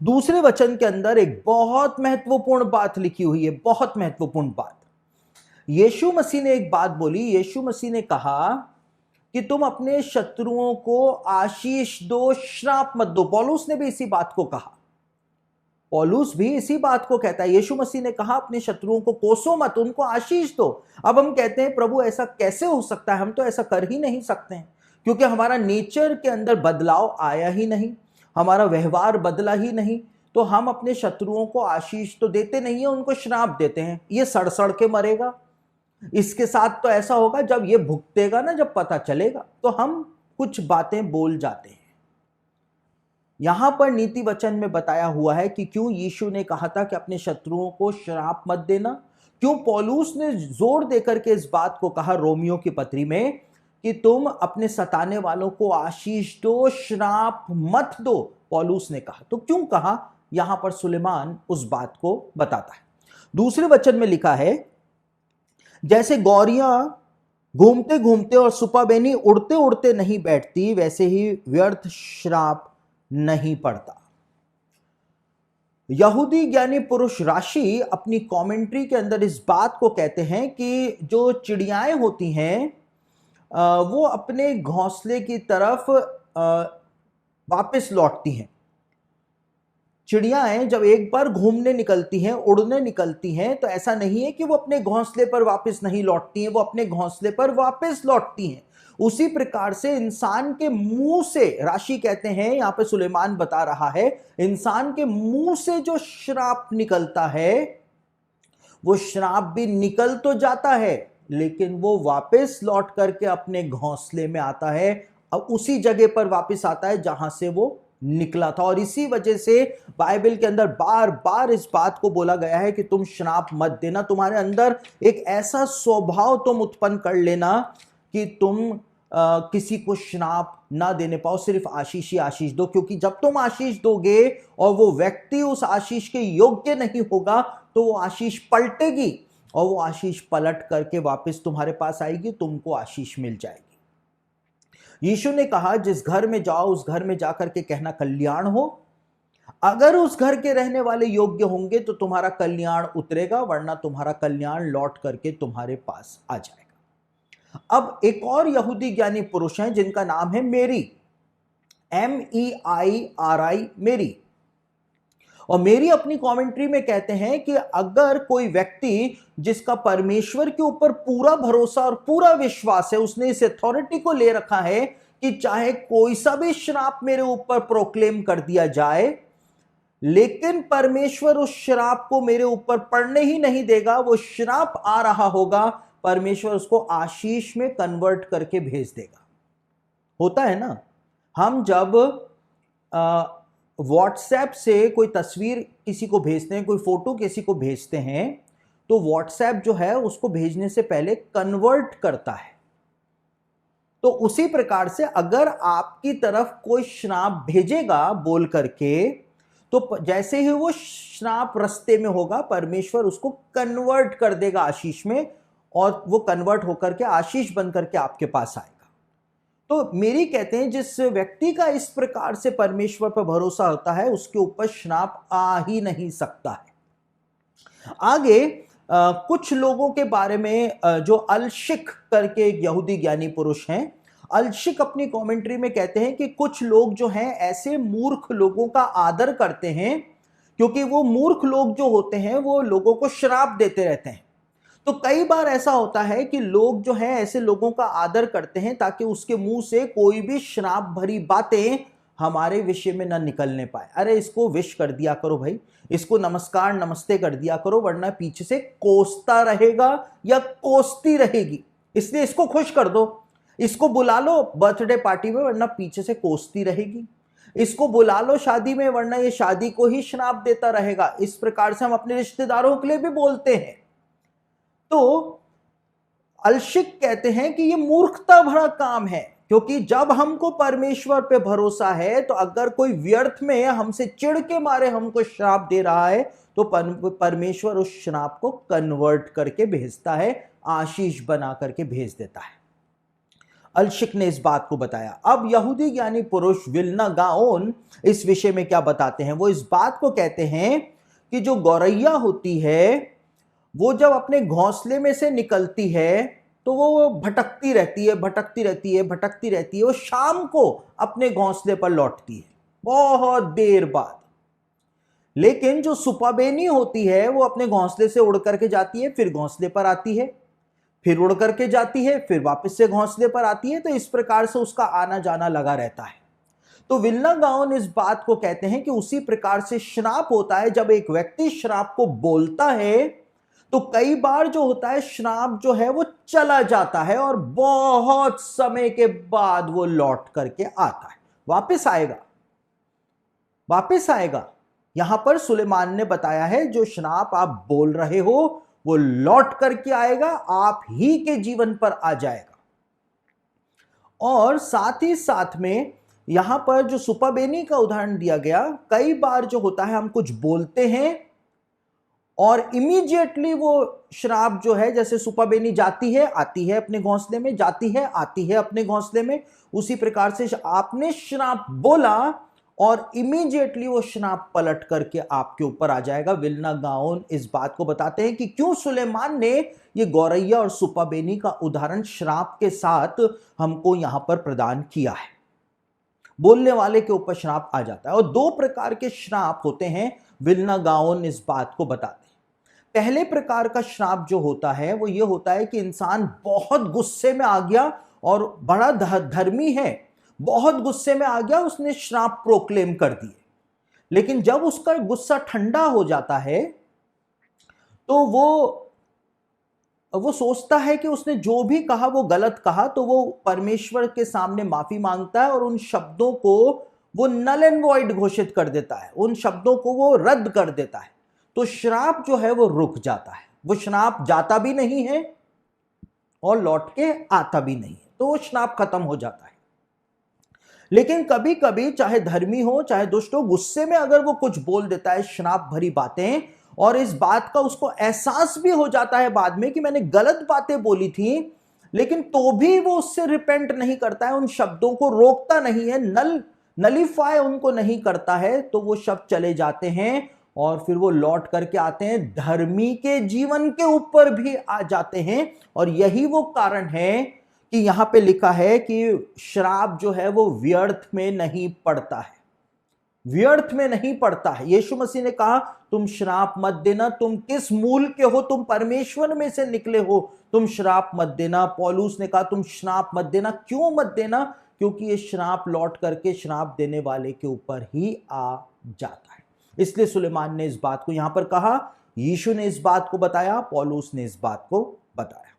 दूसरे वचन के अंदर एक बहुत महत्वपूर्ण बात लिखी हुई है, बहुत महत्वपूर्ण बात। यीशु मसीह ने एक बात बोली, यीशु मसीह ने कहा कि तुम अपने शत्रुओं को आशीष दो, श्राप मत दो। पौलुस ने भी इसी बात को कहा, पौलुस भी इसी बात को कहता है। यीशु मसीह ने कहा अपने शत्रुओं को कोसो मत, उनको आशीष दो। अब हम कहते हैं प्रभु ऐसा कैसे हो सकता है, हम तो ऐसा कर ही नहीं सकते हैं, क्योंकि हमारा नेचर के अंदर बदलाव आया ही नहीं, हमारा व्यवहार बदला ही नहीं। तो हम अपने शत्रुओं को आशीष तो देते नहीं है, उनको श्राप देते हैं। ये सड़ सड़ के मरेगा, इसके साथ तो ऐसा होगा, जब ये भुगतेगा ना, जब पता चलेगा, तो हम कुछ बातें बोल जाते हैं। यहां पर नीति वचन में बताया हुआ है कि क्यों यीशु ने कहा था कि अपने शत्रुओं को श्राप मत देना, क्यों पौलुस ने जोर देकर के इस बात को कहा रोमियो की पत्री में कि तुम अपने सताने वालों को आशीष दो, श्राप मत दो। पौलुस ने कहा, तो क्यों कहा, यहां पर सुलेमान उस बात को बताता है। दूसरे वचन में लिखा है, जैसे गौरियां घूमते घूमते और सुपाबेनी उड़ते उड़ते नहीं बैठती, वैसे ही व्यर्थ श्राप नहीं पड़ता। यहूदी ज्ञानी पुरुष राशि अपनी कमेंट्री के अंदर इस बात को कहते हैं कि जो चिड़ियाएं होती हैं वो अपने घोंसले की तरफ वापस लौटती हैं। चिड़ियाएं जब एक बार घूमने निकलती हैं, उड़ने निकलती हैं, तो ऐसा नहीं है कि वो अपने घोंसले पर वापस नहीं लौटती हैं, वो अपने घोंसले पर वापस लौटती हैं। उसी प्रकार से इंसान के मुंह से, राशि कहते हैं, यहां पे सुलेमान बता रहा है, इंसान के मुंह से जो श्राप निकलता है, वो श्राप भी निकल तो जाता है, लेकिन वो वापस लौट करके अपने घोंसले में आता है, अब उसी जगह पर वापस आता है जहां से वो निकला था। और इसी वजह से बाइबल के अंदर बार बार इस बात को बोला गया है कि तुम श्राप मत देना। तुम्हारे अंदर एक ऐसा स्वभाव तुम उत्पन्न कर लेना कि तुम किसी को श्राप ना देने पाओ, सिर्फ आशीष ही आशीष दो। क्योंकि जब तुम आशीष दोगे और वो व्यक्ति उस आशीष के योग्य नहीं होगा, तो वो आशीष पलटेगी और वो आशीष पलट करके वापस तुम्हारे पास आएगी, तुमको आशीष मिल जाएगी। यीशु ने कहा, जिस घर में जाओ उस घर में जाकर के कहना कल्याण हो। अगर उस घर के रहने वाले योग्य होंगे तो तुम्हारा कल्याण उतरेगा, वरना तुम्हारा कल्याण लौट करके तुम्हारे पास आ जाएगा। अब एक और यहूदी ज्ञानी पुरुष हैं जिनका नाम है मेरी, MEIRI, मेरी। और मेरी अपनी कमेंट्री में कहते हैं कि अगर कोई व्यक्ति जिसका परमेश्वर के ऊपर पूरा भरोसा और पूरा विश्वास है, उसने इस अथॉरिटी को ले रखा है कि चाहे कोई सा भी श्राप मेरे ऊपर प्रोक्लेम कर दिया जाए, लेकिन परमेश्वर उस श्राप को मेरे ऊपर पड़ने ही नहीं देगा, वो श्राप आ रहा होगा, परमेश्वर उसको आशीष में कन्वर्ट करके भेज देगा। होता है ना, हम जब व्हाट्सएप से कोई तस्वीर किसी को भेजते हैं, कोई फोटो किसी को भेजते हैं, तो व्हाट्सएप जो है उसको भेजने से पहले कन्वर्ट करता है। तो उसी प्रकार से अगर आपकी तरफ कोई श्राप भेजेगा बोल करके, तो जैसे ही वो श्राप रास्ते में होगा, परमेश्वर उसको कन्वर्ट कर देगा आशीष में, और वो कन्वर्ट होकर के आशीष बन करके आपके पास आएगा। तो मेरी कहते हैं, जिस व्यक्ति का इस प्रकार से परमेश्वर पर भरोसा होता है, उसके ऊपर श्राप आ ही नहीं सकता है। आगे कुछ लोगों के बारे में जो अल्शिक करके एक यहूदी ज्ञानी पुरुष हैं, अल्शिक अपनी कमेंट्री में कहते हैं कि कुछ लोग जो हैं ऐसे मूर्ख लोगों का आदर करते हैं, क्योंकि वो मूर्ख लोग जो होते हैं वो लोगों को श्राप देते रहते हैं। तो कई बार ऐसा होता है कि लोग जो हैं ऐसे लोगों का आदर करते हैं ताकि उसके मुंह से कोई भी श्राप भरी बातें हमारे विषय में ना निकलने पाए। अरे इसको विश कर दिया करो भाई, इसको नमस्कार नमस्ते कर दिया करो, वरना पीछे से कोसता रहेगा या कोसती रहेगी, इसलिए इसको खुश कर दो। इसको बुला लो बर्थडे पार्टी में, वरना पीछे से कोसती रहेगी। इसको बुला लो शादी में, वरना ये शादी को ही श्राप देता रहेगा। इस प्रकार से हम अपने रिश्तेदारों के लिए भी बोलते हैं। तो अल्शिक कहते हैं कि ये मूर्खता भरा काम है, क्योंकि जब हमको परमेश्वर पे भरोसा है, तो अगर कोई व्यर्थ में हमसे चिढ़ के मारे हमको श्राप दे रहा है, तो परमेश्वर उस श्राप को कन्वर्ट करके भेजता है, आशीष बना करके भेज देता है। अल्शिक ने इस बात को बताया। अब यहूदी ज्ञानी पुरुष विल्ना गाओन इस विषय में क्या बताते हैं? वो इस बात को कहते हैं कि जो गौरैया होती है वो जब अपने घोंसले में से निकलती है तो वो भटकती रहती है, भटकती रहती है, भटकती रहती है। वो शाम को अपने घोंसले पर लौटती है बहुत देर बाद। लेकिन जो सुपाबेनी होती है वो अपने घोंसले से उड़ करके जाती है, फिर घोंसले पर आती है, फिर उड़ करके जाती है, फिर वापस से घोंसले पर आती है। तो इस प्रकार से उसका आना जाना लगा रहता है। तो विल्ना गाओन इस बात को कहते हैं कि उसी प्रकार से श्राप होता है। जब एक व्यक्ति श्राप को बोलता है तो कई बार जो होता है श्राप जो है वो चला जाता है और बहुत समय के बाद वो लौट करके आता है, वापस आएगा, वापस आएगा। यहां पर सुलेमान ने बताया है जो श्राप आप बोल रहे हो वो लौट करके आएगा, आप ही के जीवन पर आ जाएगा। और साथ ही साथ में यहां पर जो सुपाबेनी का उदाहरण दिया गया, कई बार जो होता है हम कुछ बोलते हैं और इमीडिएटली वो श्राप जो है, जैसे सुपाबेनी जाती है आती है अपने घोंसले में, जाती है आती है अपने घोंसले में, उसी प्रकार से आपने श्राप बोला और इमीडिएटली वो श्राप पलट करके आपके ऊपर आ जाएगा। विल्ना गाओन इस बात को बताते हैं कि क्यों सुलेमान ने ये गौरैया और सुपाबेनी का उदाहरण श्राप के साथ हमको यहां पर प्रदान किया है। बोलने वाले के ऊपर श्राप आ जाता है और दो प्रकार के श्राप होते हैं, विल्ना गाओन इस बात को बताते हैं। पहले प्रकार का श्राप जो होता है वो ये होता है कि इंसान बहुत गुस्से में आ गया और बड़ा धर्मी है, बहुत गुस्से में आ गया, उसने श्राप प्रोक्लेम कर दिए। लेकिन जब उसका गुस्सा ठंडा हो जाता है तो वो सोचता है कि उसने जो भी कहा वो गलत कहा, तो वो परमेश्वर के सामने माफी मांगता है और उन शब्दों को वो नल एंड वॉइड घोषित कर देता है, उन शब्दों को वो रद्द कर देता है। तो श्राप जो है वो रुक जाता है, वो श्राप जाता भी नहीं है और लौट के आता भी नहीं है, तो वो श्राप खत्म हो जाता है। लेकिन कभी कभी चाहे धर्मी हो चाहे दुष्ट हो, गुस्से में अगर वो कुछ बोल देता है श्राप भरी बातें, और इस बात का उसको एहसास भी हो जाता है बाद में कि मैंने गलत बातें बोली थी, लेकिन तो भी वो उससे रिपेंट नहीं करता है, उन शब्दों को रोकता नहीं है, नलीफाई उनको नहीं करता है, तो वो शब्द चले जाते हैं और फिर वो लौट करके आते हैं, धर्मी के जीवन के ऊपर भी आ जाते हैं। और यही वो कारण है कि यहां पे लिखा है कि श्राप जो है वो व्यर्थ में नहीं पड़ता है, व्यर्थ में नहीं पड़ता है। यीशु मसीह ने कहा तुम श्राप मत देना, तुम किस मूल के हो, तुम परमेश्वर में से निकले हो, तुम श्राप मत देना। पौलुस ने कहा तुम श्राप मत देना। क्यों मत देना? क्योंकि ये श्राप लौट करके श्राप देने वाले के ऊपर ही आ जाता है। इसलिए सुलेमान ने इस बात को यहां पर कहा, यीशु ने इस बात को बताया, पौलुस ने इस बात को बताया।